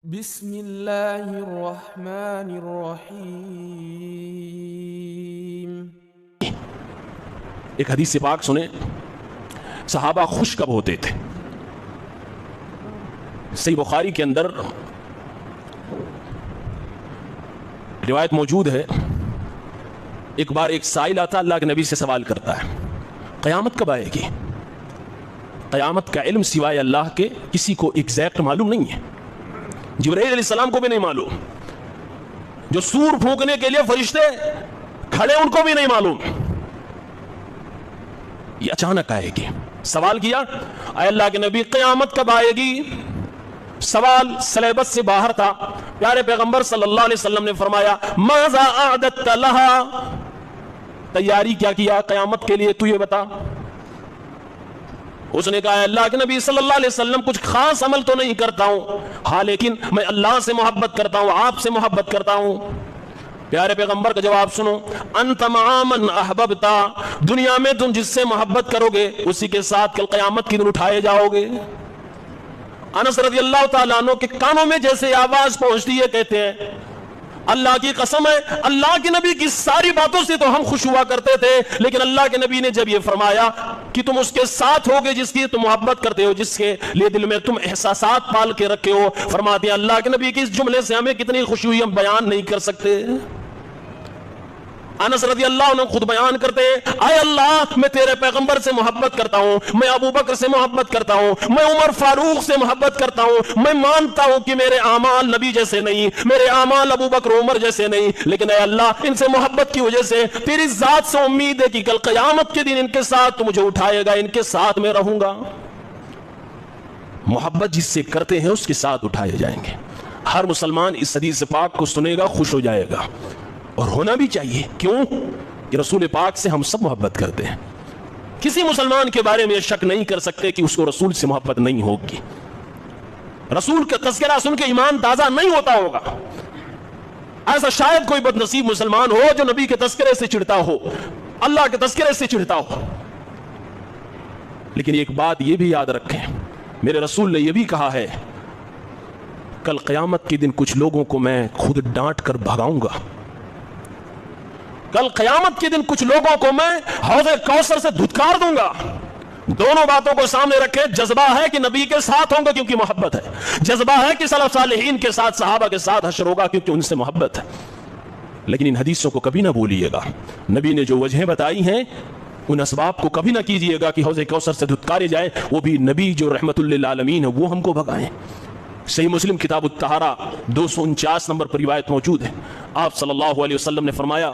بسم اللہ الرحمن الرحیم۔ ایک حدیث پاک سنیں، صحابہ خوش کب ہوتے تھے؟ صحیح بخاری کے اندر روایت موجود ہے، ایک بار ایک سائل آتا اللہ کے نبی سے سوال کرتا ہے قیامت کب آئے گی؟ قیامت کا علم سوائے اللہ کے کسی کو ایگزیکٹ معلوم نہیں ہے، جبرائیل علیہ السلام کو بھی نہیں معلوم، جو سور پھونکنے کے لیے فرشتے کھڑے ان کو بھی نہیں معلوم، یہ اچانک آئے گی۔ سوال کیا اے اللہ کے نبی قیامت کب آئے گی؟ سوال سلیبس سے باہر تھا۔ پیارے پیغمبر صلی اللہ علیہ وسلم نے فرمایا ماذا اعددت لها، تیاری کیا کیا قیامت کے لیے تو یہ بتا۔ اس نے کہا اللہ کے نبی صلی اللہ علیہ وسلم کچھ خاص عمل تو نہیں کرتا ہوں، ہاں لیکن میں اللہ سے محبت کرتا ہوں، آپ سے محبت کرتا ہوں۔ پیارے پیغمبر کا جواب سنو، انت مع من احببتا، دنیا میں تم جس سے محبت کرو گے اسی کے ساتھ کل قیامت کی دن اٹھائے جاؤ گے۔ انس رضی اللہ تعالیٰ عنہ کے کانوں میں جیسے آواز پہنچتی ہے، کہتے ہیں اللہ کی قسم ہے اللہ کے نبی کی ساری باتوں سے تو ہم خوش ہوا کرتے تھے، لیکن اللہ کے نبی نے جب یہ فرمایا کہ تم اس کے ساتھ ہوگے جس کی تم محبت کرتے ہو، جس کے لیے دل میں تم احساسات پال کے رکھے ہو، فرماتے ہیں اللہ کے نبی کی اس جملے سے ہمیں کتنی خوشی ہوئی ہم بیان نہیں کر سکتے۔ انس رضی اللہ عنہ خود بیان کرتے ہیں اے اللہ میں تیرے پیغمبر سے محبت کرتا ہوں، میں ابو بکر سے محبت کرتا ہوں، میں عمر فاروق سے محبت کرتا ہوں، میں مانتا ہوں کہ میرے اعمال نبی جیسے نہیں، میرے اعمال ابو بکر عمر جیسے نہیں، لیکن اے اللہ ان سے محبت کی وجہ سے تیری ذات سے امید ہے کہ کل قیامت کے دن ان کے ساتھ تو مجھے اٹھائے گا، ان کے ساتھ میں رہوں گا۔ محبت جس سے کرتے ہیں اس کے ساتھ اٹھائے جائیں گے۔ ہر مسلمان اس حدیث پاک کو سنے گا، خوش ہو جائے گا، اور ہونا بھی چاہیے۔ کیوں کہ رسول پاک سے ہم سب محبت کرتے ہیں، کسی مسلمان کے بارے میں شک نہیں کر سکتے کہ اس کو رسول سے محبت نہیں ہوگی۔ رسول کا تذکرہ سن کے ایمان تازہ نہیں ہوتا ہوگا۔ ایسا شاید کوئی بد نصیب مسلمان ہو جو نبی کے تذکرے سے چڑھتا ہو، اللہ کے تذکرے سے چڑھتا ہو۔ لیکن ایک بات یہ بھی یاد رکھیں، میرے رسول نے یہ بھی کہا ہے کل قیامت کے دن کچھ لوگوں کو میں خود ڈانٹ کر بھگاؤں گا، کل قیامت کے دن کچھ لوگوں کو میں حوض کوثر سے دھتکار دوں گا۔ دونوں باتوں کو سامنے رکھے، جذبہ ہے کہ نبی کے ساتھ ہوں گا کیونکہ محبت ہے، جذبہ ہے کہ سلف صالحین کے ساتھ صحابہ کے ساتھ حشر ہوگا کیونکہ ان سے محبت ہے۔ لیکن ان حدیثوں کو کبھی نہ بھولیے گا، نبی نے جو وجہیں بتائی ہیں ان اسباب کو کبھی نہ کیجیے گا کہ حوض کوثر سے دھتکارے جائیں، وہ بھی نبی جو رحمت للعالمین ہے وہ ہم کو بھگائیں۔ صحیح مسلم کتاب الطہارہ 249 نمبر پر روایت موجود ہے، آپ صلی اللہ علیہ وسلم نے فرمایا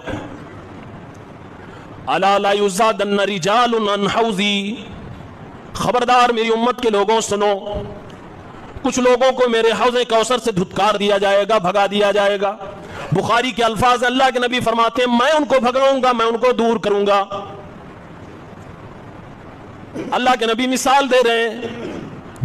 الا لا یزادن رجال عن حوضی، خبردار میری امت کے لوگوں سنو، کچھ لوگوں کو میرے حوض کوثر سے دھتکار دیا جائے گا، بھگا دیا جائے گا۔ بخاری کے الفاظ اللہ کے نبی فرماتے ہیں میں ان کو بھگاؤں گا، میں ان کو دور کروں گا۔ اللہ کے نبی مثال دے رہے ہیں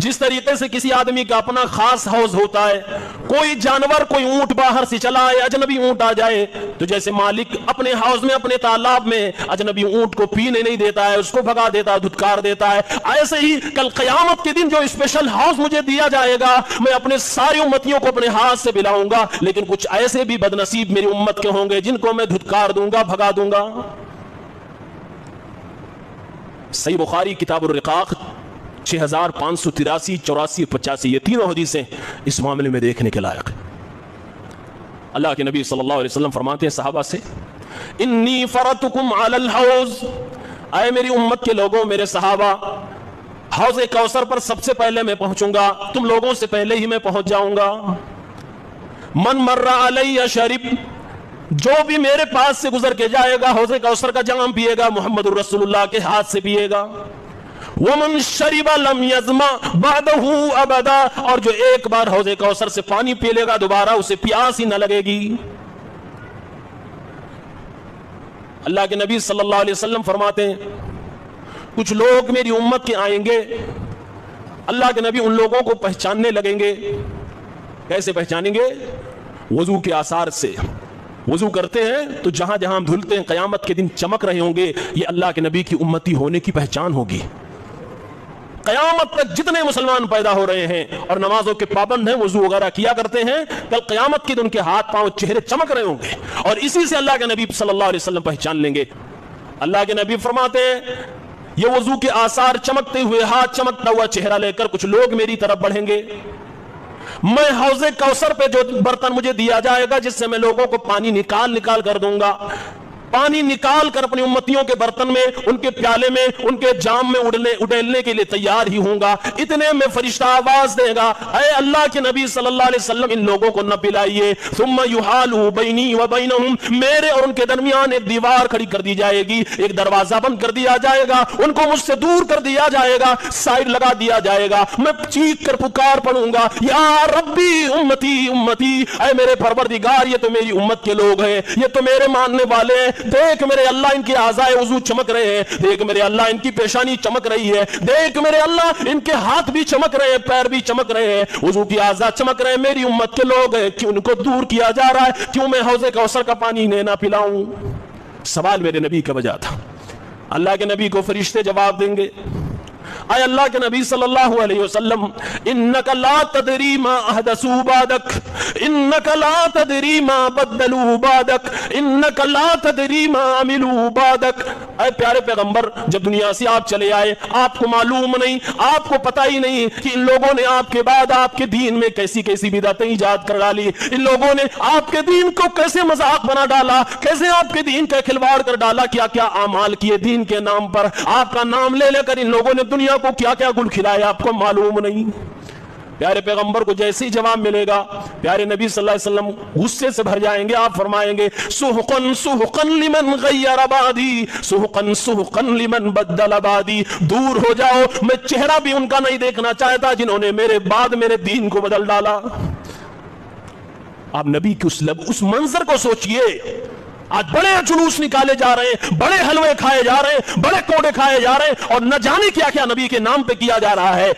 جس طریقے سے کسی آدمی کا اپنا خاص حوض ہوتا ہے، کوئی جانور کوئی اونٹ باہر سے چلا آئے، اجنبی اونٹ آ جائے تو جیسے مالک اپنے حوض میں اپنے تالاب میں اجنبی اونٹ کو پینے نہیں دیتا ہے، اس کو بھگا دیتا ہے، دھتکار دیتا ہے، ایسے ہی کل قیامت کے دن جو اسپیشل حوض مجھے دیا جائے گا میں اپنے ساری امتیوں کو اپنے ہاتھ سے پلاؤں گا، لیکن کچھ ایسے بھی بد نصیب میری امت کے ہوں گے جن کو میں دھتکار دوں گا، بھگا دوں گا۔ صحیح بخاری کتاب الرقاق 6583 84 85 یہ تینوں حدیثیں اس معاملے میں دیکھنے کے لائق۔ اللہ کے نبی صلی اللہ علیہ وسلم فرماتے ہیں صحابہ سے انی فرتکم علی الحوض، اے میری امت کے لوگوں، میرے صحابہ، حوض کوثر پر سب سے پہلے میں پہنچوں گا، تم لوگوں سے پہلے ہی میں پہنچ جاؤں گا۔ من مر علی شرب، جو بھی میرے پاس سے گزر کے جائے گا حوض کوثر کا جام پیے گا، محمد الرسول اللہ کے ہاتھ سے پیے گا۔ وَمَنْ شَرِبَ لَمْ يَظْمَ بَعْدَهُ أَبَدًا، اور جو ایک بار حوض کوثر سے پانی پی لے گا دوبارہ اسے پیاس ہی نہ لگے گی۔ اللہ کے نبی صلی اللہ علیہ وسلم فرماتے ہیں کچھ لوگ میری امت کے آئیں گے، اللہ کے نبی ان لوگوں کو پہچاننے لگیں گے۔ کیسے پہچانیں گے؟ وضو کے آثار سے۔ وضو کرتے ہیں تو جہاں جہاں ہم دھلتے ہیں قیامت کے دن چمک رہے ہوں گے، یہ اللہ کے نبی کی امتی ہونے کی پہچان ہوگی۔ قیامت تک جتنے مسلمان پیدا ہو رہے ہیں اور نمازوں کے پابند ہیں، وضو وغیرہ کیا کرتے ہیں، کل قیامت کے دن ان کے ہاتھ پاؤں چہرے چمک رہے ہوں گے، اور اسی سے اللہ کے نبی صلی اللہ علیہ وسلم پہچان لیں گے۔ اللہ کے نبی فرماتے ہیں یہ وضو کے آثار چمکتے ہوئے ہاتھ، چمکتا ہوا چہرہ لے کر کچھ لوگ میری طرف بڑھیں گے، میں حوض کوثر پہ جو برتن مجھے دیا جائے گا جس سے میں لوگوں کو پانی نکال کر دوں گا، پانی نکال کر اپنی امتیوں کے برتن میں، ان کے پیالے میں، ان کے جام میں اڈیلنے کے لیے تیار ہی ہوں گا۔ اتنے میں فرشتہ آواز دے گا، اے اللہ کے نبی صلی اللہ علیہ وسلم ان لوگوں کو نہ پلائیے، ثم یحال بینی و بینہم، میرے اور ان کے درمیان ایک دیوار کھڑی کر دی جائے گی، ایک دروازہ بند کر دیا جائے گا، ان کو مجھ سے دور کر دیا جائے گا، سائڈ لگا دیا جائے گا، میں چیخ کر پکار پڑوں گا، یا ربی امتی امتی، اے میرے پروردگار یہ تو میری امت کے لوگ ہیں، یہ تو میرے ماننے والے ہیں، دیکھ میرے اللہ ان کی اعضائے وضو چمک رہے ہیں، دیکھ میرے اللہ ان کی پیشانی چمک رہی ہے، دیکھ میرے اللہ ان کے ہاتھ بھی چمک رہے ہیں، پیر بھی چمک رہے ہیں، وضو کی اعضاء چمک رہے ہیں، میری امت کے لوگ ہیں، کیوں ان کو دور کیا جا رہا ہے، کیوں میں حوض کوثر کا پانی انہیں نہ پلاؤں؟ سوال میرے نبی کا وجہ تھا۔ اللہ کے نبی کو فرشتے جواب دیں گے، اے اللہ کے نبی صلی اللہ علیہ وسلم، انک لا تدری ما احدثوا بعدک، انک لا تدری ما بدلوا بعدک، انک لا تدری ما عملوا بعدک۔ اے پیارے پیغمبر، جب دنیا سے آپ چلے آئے آپ کو معلوم نہیں، آپ کو پتہ ہی نہیں کہ ان لوگوں نے آپ کے بعد آپ کے دین میں کیسی کیسی بدعتیں ایجاد کر ڈالی، ان لوگوں نے آپ کے دین کو کیسے مذاق بنا ڈالا، کیسے آپ کے دین کا کھلواڑ کر ڈالا، کیا کیا اعمال کیے دین کے نام پر، آپ کا نام لے کر ان لوگوں نے دنیا کو کیا کیا گل کھلایا، آپ کو معلوم نہیں۔ پیارے پیغمبر کو جیسے ہی جواب ملے گا، پیارے نبی صلی اللہ علیہ وسلم غصے سے بھر جائیں گے، آپ فرمائیں گے سحقن سحقن لمن غیر بعدی، سحقن سحقن لمن بدل بعدی، دور ہو جاؤ، میں چہرہ بھی ان کا نہیں دیکھنا چاہتا جنہوں نے میرے بعد میرے دین کو بدل ڈالا۔ آپ نبی کی اس منظر کو سوچئے، آج بڑے جلوس نکالے جا رہے ہیں، بڑے حلوے کھائے جا رہے ہیں، بڑے کوڑے کھائے جا رہے ہیں، اور نہ جانے کیا کیا نبی کے نام پہ کیا جا رہا ہے۔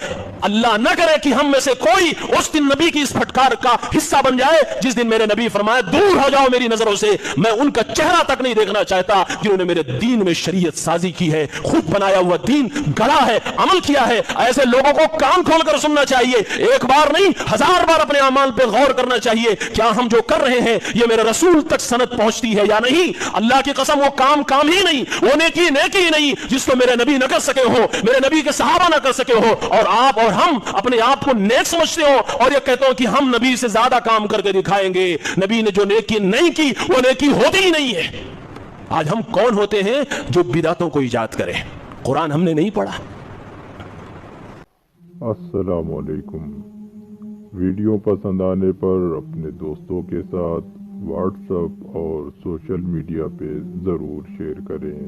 اللہ نہ کرے کہ ہم میں سے کوئی اس دن نبی کی اس پھٹکار کا حصہ بن جائے جس دن میرے نبی فرمائے دور ہو جاؤ میری نظروں سے، میں ان کا چہرہ تک نہیں دیکھنا چاہتا جنہوں نے میرے دین میں شریعت سازی کی ہے، خود بنایا ہوا دین گڑا ہے، عمل کیا ہے۔ ایسے لوگوں کو کان کھول کر سننا چاہیے، ایک بار نہیں 1000 بار اپنے اعمال پہ غور کرنا چاہیے، کیا ہم جو کر رہے ہیں یہ میرے رسول تک سند پہنچتی ہے یا نہیں؟ اللہ کی قسم وہ کام ہی نہیں، وہ نیکی ہی نہیں جس کو میرے نبی نہ کر سکے ہو، میرے نبی کے صحابہ نہ کر سکے ہو، اور آپ اور ہم اپنے آپ کو نیک سمجھتے ہو اور یہ کہتے ہو کہ ہم نبی سے زیادہ کام کر کے دکھائیں گے۔ نبی نے جو نیکی نہیں کی وہ نیکی ہوتی ہی نہیں ہے۔ آج ہم کون ہوتے ہیں جو بدعتوں کو ایجاد کریں؟ قرآن ہم نے نہیں پڑھا۔ السلام علیکم۔ ویڈیو پسند آنے پر اپنے دوستوں کے ساتھ واٹس ایپ اور سوشل میڈیا پہ ضرور شیئر کریں۔